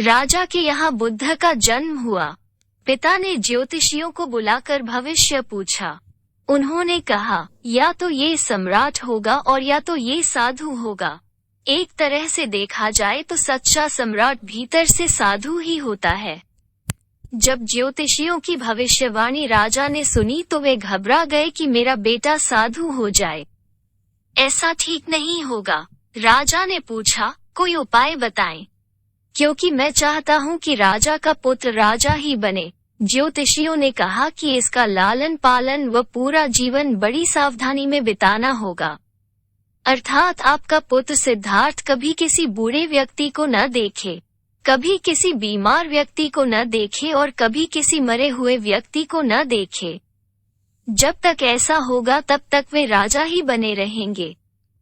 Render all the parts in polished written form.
राजा के यहाँ बुद्ध का जन्म हुआ। पिता ने ज्योतिषियों को बुलाकर भविष्य पूछा। उन्होंने कहा, या तो ये सम्राट होगा और या तो ये साधु होगा। एक तरह से देखा जाए तो सच्चा सम्राट भीतर से साधु ही होता है। जब ज्योतिषियों की भविष्यवाणी राजा ने सुनी तो वे घबरा गए कि मेरा बेटा साधु हो जाए। ऐसा ठीक नहीं होगा। राजा ने पूछा, कोई उपाय बताएं, क्योंकि मैं चाहता हूँ कि राजा का पुत्र राजा ही बने। ज्योतिषियों ने कहा कि इसका लालन पालन व पूरा जीवन बड़ी सावधानी में बिताना होगा। अर्थात आपका पुत्र सिद्धार्थ कभी किसी बूढ़े व्यक्ति को न देखे, कभी किसी बीमार व्यक्ति को न देखे और कभी किसी मरे हुए व्यक्ति को न देखे। जब तक ऐसा होगा तब तक वे राजा ही बने रहेंगे।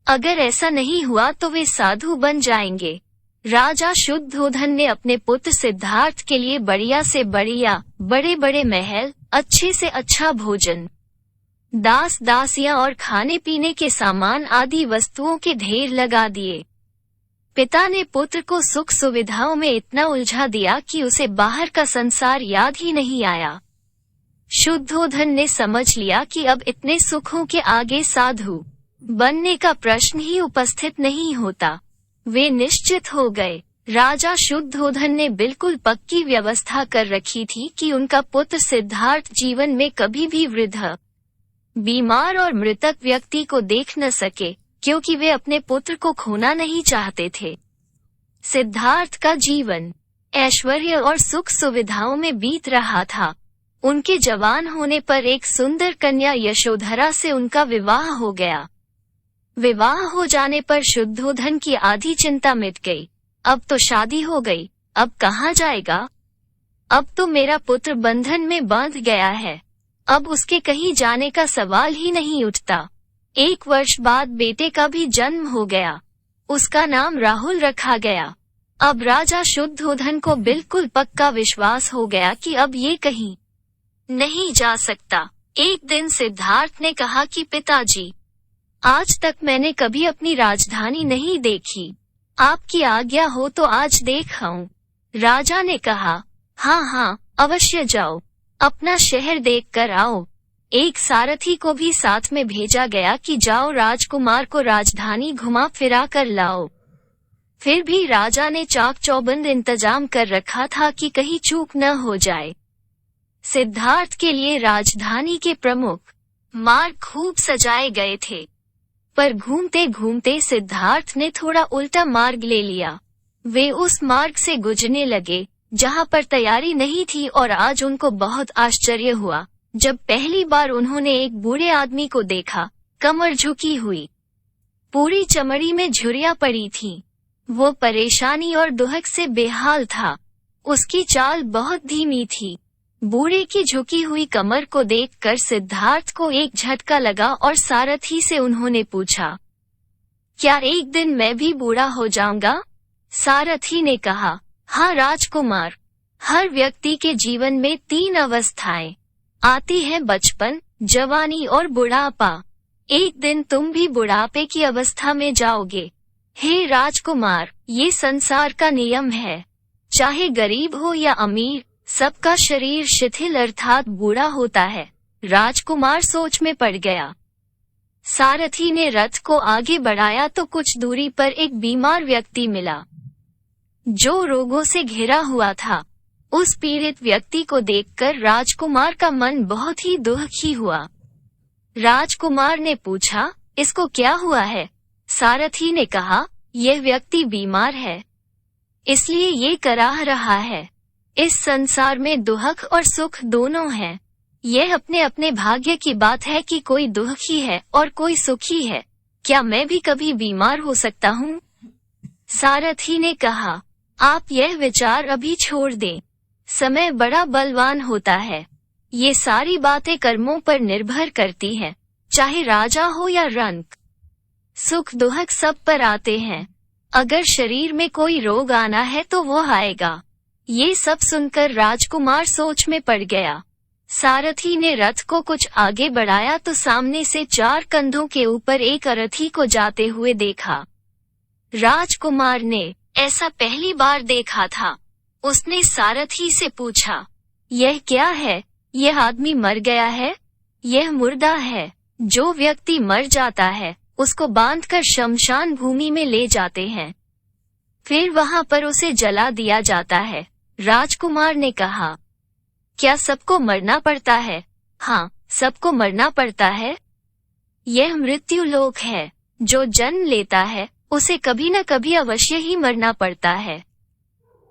अगर ऐसा नहीं हुआ तो वे साधु बन जाएंगे। राजा शुद्धोधन ने अपने पुत्र सिद्धार्थ के लिए बढ़िया से बढ़िया, बड़े बड़े महल, अच्छे से अच्छा भोजन, दास दासियां और खाने पीने के सामान आदि वस्तुओं के ढेर लगा दिए। पिता ने पुत्र को सुख सुविधाओं में इतना उलझा दिया कि उसे बाहर का संसार याद ही नहीं आया। शुद्धोधन ने समझ लिया कि अब इतने सुखों के आगे साधु बनने का प्रश्न ही उपस्थित नहीं होता। वे निश्चित हो गए। राजा शुद्धोधन ने बिल्कुल पक्की व्यवस्था कर रखी थी कि उनका पुत्र सिद्धार्थ जीवन में कभी भी वृद्ध, बीमार और मृतक व्यक्ति को देख न सके, क्योंकि वे अपने पुत्र को खोना नहीं चाहते थे। सिद्धार्थ का जीवन ऐश्वर्य और सुख सुविधाओं में बीत रहा था। उनके जवान होने पर एक सुंदर कन्या यशोधरा से उनका विवाह हो गया। विवाह हो जाने पर शुद्धोधन की आधी चिंता मिट गई। अब तो शादी हो गई, अब कहाँ जाएगा? अब तो मेरा पुत्र बंधन में बांध गया है, अब उसके कहीं जाने का सवाल ही नहीं उठता। 1 वर्ष बाद बेटे का भी जन्म हो गया। उसका नाम राहुल रखा गया। अब राजा शुद्धोधन को बिल्कुल पक्का विश्वास हो गया कि अब ये कहीं नहीं जा सकता। एक दिन सिद्धार्थ ने कहा कि पिताजी, आज तक मैंने कभी अपनी राजधानी नहीं देखी, आपकी आज्ञा हो तो आज देख आऊं। राजा ने कहा, हाँ हाँ, अवश्य जाओ, अपना शहर देख कर आओ। एक सारथी को भी साथ में भेजा गया कि जाओ राजकुमार को राजधानी घुमा फिरा कर लाओ। फिर भी राजा ने चाक चौबंद इंतजाम कर रखा था कि कहीं चूक न हो जाए। सिद्धार्थ के लिए राजधानी के प्रमुख मार्ग खूब सजाए गए थे, पर घूमते घूमते सिद्धार्थ ने थोड़ा उल्टा मार्ग ले लिया। वे उस मार्ग से गुजरने लगे जहां पर तैयारी नहीं थी और आज उनको बहुत आश्चर्य हुआ जब पहली बार उन्होंने एक बूढ़े आदमी को देखा, कमर झुकी हुई, पूरी चमड़ी में झुर्रियां पड़ी थीं। वो परेशानी और दुहक से बेहाल था। उसकी चाल बहुत धीमी थी। बूढ़े की झुकी हुई कमर को देखकर सिद्धार्थ को एक झटका लगा और सारथी से उन्होंने पूछा, क्या एक दिन मैं भी बूढ़ा हो जाऊंगा? सारथी ने कहा, हाँ राजकुमार, हर व्यक्ति के जीवन में 3 अवस्थाएं आती हैं, बचपन, जवानी और बुढ़ापा। एक दिन तुम भी बुढ़ापे की अवस्था में जाओगे। हे राजकुमार, ये संसार का नियम है, चाहे गरीब हो या अमीर, सबका शरीर शिथिल अर्थात बूढ़ा होता है। राजकुमार सोच में पड़ गया। सारथी ने रथ को आगे बढ़ाया तो कुछ दूरी पर एक बीमार व्यक्ति मिला जो रोगों से घिरा हुआ था। उस पीड़ित व्यक्ति को देखकर राजकुमार का मन बहुत ही दुखी हुआ। राजकुमार ने पूछा, इसको क्या हुआ है? सारथी ने कहा, यह व्यक्ति बीमार है, इसलिए ये कराह रहा है। इस संसार में दुख और सुख दोनों हैं। यह अपने अपने भाग्य की बात है कि कोई दुखी है और कोई सुखी है। क्या मैं भी कभी बीमार हो सकता हूँ? सारथी ने कहा, आप यह विचार अभी छोड़ दें। समय बड़ा बलवान होता है। ये सारी बातें कर्मों पर निर्भर करती हैं, चाहे राजा हो या रंक। सुख दुख सब पर आते हैं। अगर शरीर में कोई रोग आना है तो वो आएगा। ये सब सुनकर राजकुमार सोच में पड़ गया। सारथी ने रथ को कुछ आगे बढ़ाया तो सामने से 4 कंधों के ऊपर एक अरथी को जाते हुए देखा। राजकुमार ने ऐसा पहली बार देखा था। उसने सारथी से पूछा, यह क्या है? यह आदमी मर गया है? यह मुर्दा है। जो व्यक्ति मर जाता है उसको बांधकर शमशान भूमि में ले जाते हैं, फिर वहां पर उसे जला दिया जाता है। राजकुमार ने कहा, क्या सबको मरना पड़ता है? हाँ, सबको मरना पड़ता है। यह मृत्यु लोक है। जो जन्म लेता है उसे कभी न कभी अवश्य ही मरना पड़ता है।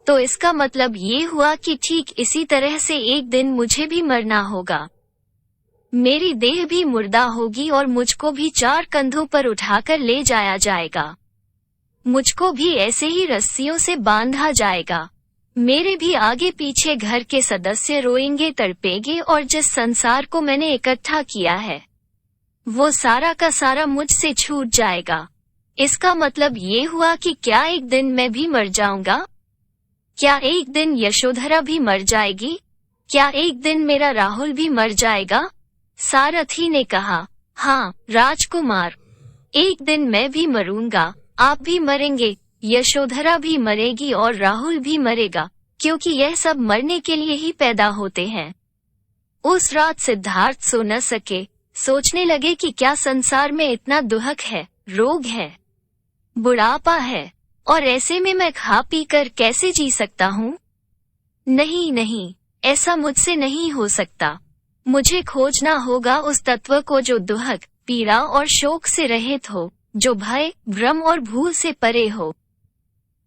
तो इसका मतलब ये हुआ कि ठीक इसी तरह से एक दिन मुझे भी मरना होगा। मेरी देह भी मुर्दा होगी और मुझको भी 4 कंधों पर उठाकर ले जाया जाएगा। मुझको भी ऐसे ही रस्सियों से बांधा जाएगा। मेरे भी आगे पीछे घर के सदस्य रोएंगे, तड़पेंगे और जिस संसार को मैंने इकट्ठा किया है वो सारा का सारा मुझसे छूट जाएगा। इसका मतलब ये हुआ कि क्या एक दिन मैं भी मर जाऊंगा? क्या एक दिन यशोधरा भी मर जाएगी? क्या एक दिन मेरा राहुल भी मर जाएगा? सारथी ने कहा, हाँ राजकुमार, एक दिन मैं भी मरूंगा, आप भी मरेंगे, यशोधरा भी मरेगी और राहुल भी मरेगा, क्योंकि यह सब मरने के लिए ही पैदा होते हैं। उस रात सिद्धार्थ सो न सके। सोचने लगे कि क्या संसार में इतना दुहक है, रोग है, बुढ़ापा है, और ऐसे में मैं खा पी कर कैसे जी सकता हूँ? नहीं नहीं, ऐसा मुझसे नहीं हो सकता। मुझे खोजना होगा उस तत्व को जो दुहक, पीड़ा और शोक से रहित हो, जो भय, भ्रम और भूल से परे हो,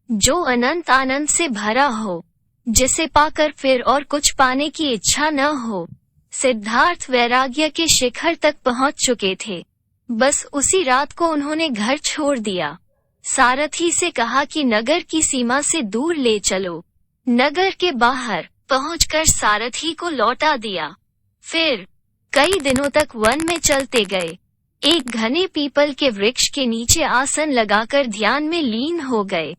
जो अनंत आनंद से भरा हो, जिसे पाकर फिर और कुछ पाने की इच्छा न हो। सिद्धार्थ वैराग्य के शिखर तक पहुंच चुके थे। बस उसी रात को उन्होंने घर छोड़ दिया। सारथी से कहा कि नगर की सीमा से दूर ले चलो। नगर के बाहर पहुंचकर सारथी को लौटा दिया। फिर कई दिनों तक वन में चलते गए। एक घने पीपल के वृक्ष के नीचे आसन लगाकर ध्यान में लीन हो गए।